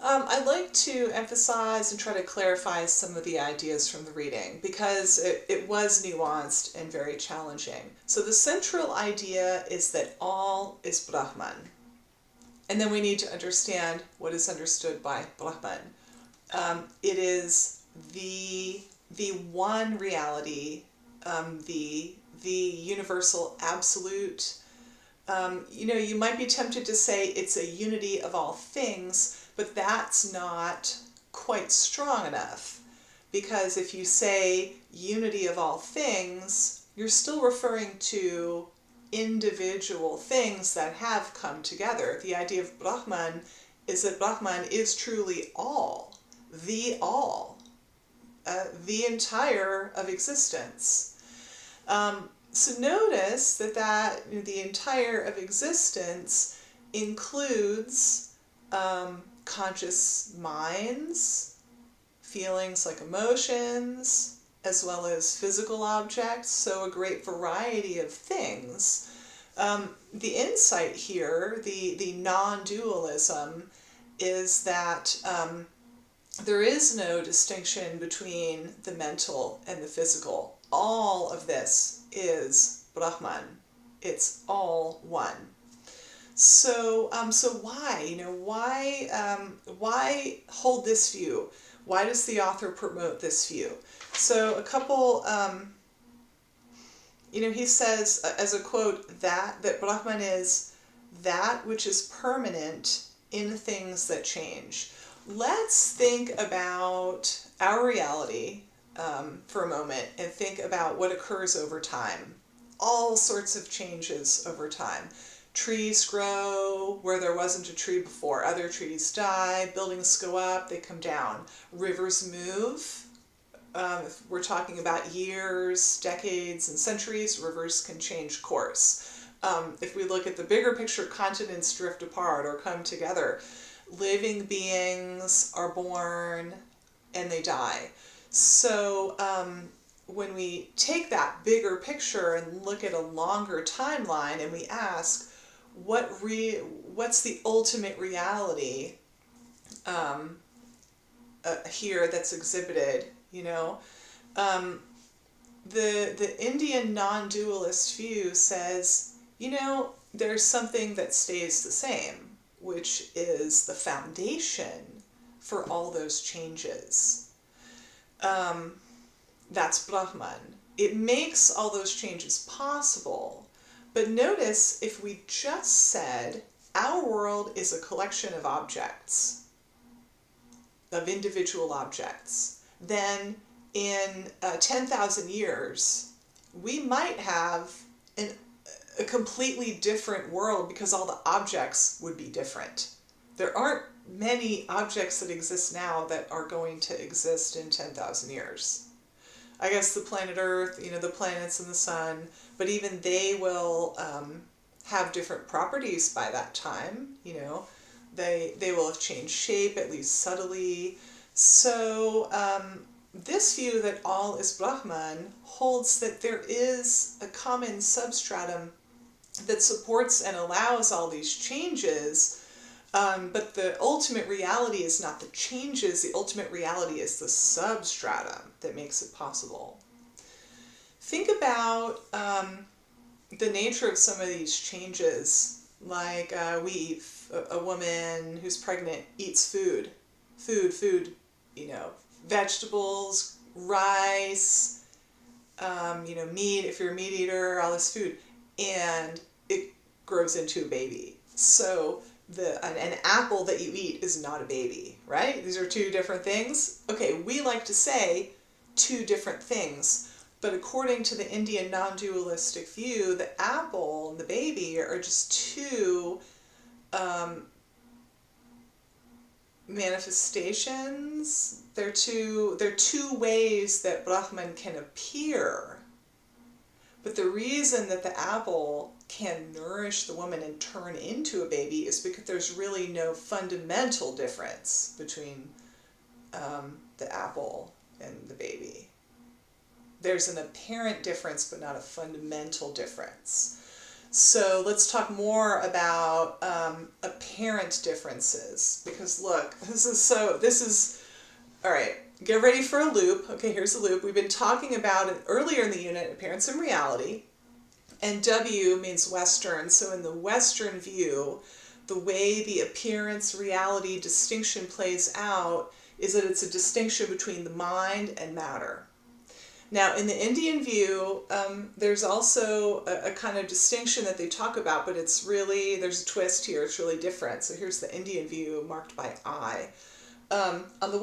I'd like to emphasize and try to clarify some of the ideas from the reading because it was nuanced and very challenging. So the central idea is that all is Brahman. And then we need to understand what is understood by Brahman. It is the one reality, the universal absolute. You might be tempted to say it's a unity of all things, but that's not quite strong enough. Because if you say unity of all things, you're still referring to individual things that have come together. The idea of Brahman is that Brahman is truly all, the entire of existence. So notice that the entire of existence includes conscious minds, feelings like emotions, as well as physical objects, so a great variety of things. The insight here, the non-dualism, is that there is no distinction between the mental and the physical. All of this is Brahman. It's all one. So why? Why hold this view? Why does the author promote this view? So a couple, he says, as a quote, that Brahman is that which is permanent in things that change. Let's think about our reality for a moment and think about what occurs over time. All sorts of changes over time. Trees grow where there wasn't a tree before. Other trees die. Buildings go up. They come down. Rivers move. If we're talking about years, decades, and centuries, rivers can change course. If we look at the bigger picture, continents drift apart or come together. Living beings are born and they die. So when we take that bigger picture and look at a longer timeline and we ask, what's the ultimate reality here that's exhibited? The Indian non-dualist view says, there's something that stays the same, which is the foundation for all those changes. That's Brahman. It makes all those changes possible. But notice if we just said our world is a collection of objects, of individual objects, then in 10,000 years, we might have a completely different world because all the objects would be different. There aren't many objects that exist now that are going to exist in 10,000 years. I guess the planet Earth, the planets and the sun, but even they will have different properties by that time. They will have changed shape, at least subtly. So this view that all is Brahman holds that there is a common substratum that supports and allows all these changes, but the ultimate reality is not the changes, the ultimate reality is the substratum that makes it possible. Think about the nature of some of these changes, like a woman who's pregnant eats food, vegetables, rice, meat, if you're a meat eater, all this food, and it grows into a baby. So an apple that you eat is not a baby, right? These are two different things. Okay, we like to say two different things, but according to the Indian non-dualistic view, the apple and the baby are just two manifestations. They're two ways that Brahman can appear. But the reason that the apple can nourish the woman and turn into a baby is because there's really no fundamental difference between the apple and the baby. There's an apparent difference, but not a fundamental difference. So let's talk more about apparent differences, because look, all right, get ready for a loop. Okay, here's a loop. We've been talking about it earlier in the unit, appearance and reality, and W means Western. So in the Western view, the way the appearance reality distinction plays out is that it's a distinction between the mind and matter. Now, in the Indian view, there's also a kind of distinction that they talk about, but it's really, there's a twist here, it's really different. So here's the Indian view marked by I. On the one